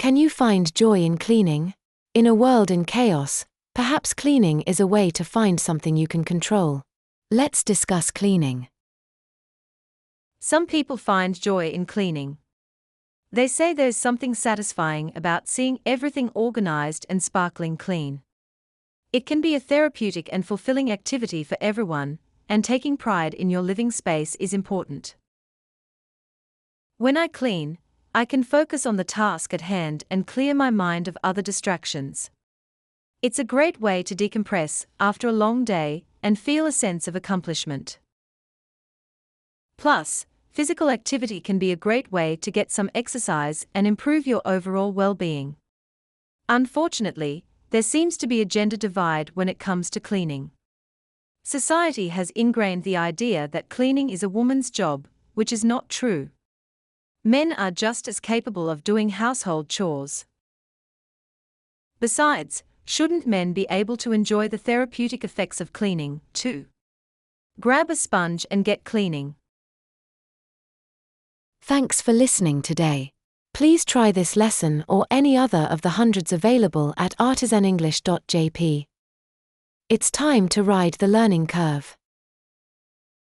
Can you find joy in cleaning? In a world in chaos, perhaps cleaning is a way to find something you can control. Let's discuss cleaning. Some people find joy in cleaning. They say there's something satisfying about seeing everything organized and sparkling clean. It can be a therapeutic and fulfilling activity for everyone, and taking pride in your living space is important. When I clean, I can focus on the task at hand and clear my mind of other distractions. It's a great way to decompress after a long day and feel a sense of accomplishment. Plus, physical activity can be a great way to get some exercise and improve your overall well-being. Unfortunately, there seems to be a gender divide when it comes to cleaning. Society has ingrained the idea that cleaning is a woman's job, which is not true. Men are just as capable of doing household chores. Besides, shouldn't men be able to enjoy the therapeutic effects of cleaning, too? Grab a sponge and get cleaning. Thanks for listening today. Please try this lesson or any other of the hundreds available at ArtisanEnglish.jp. It's time to ride the learning curve.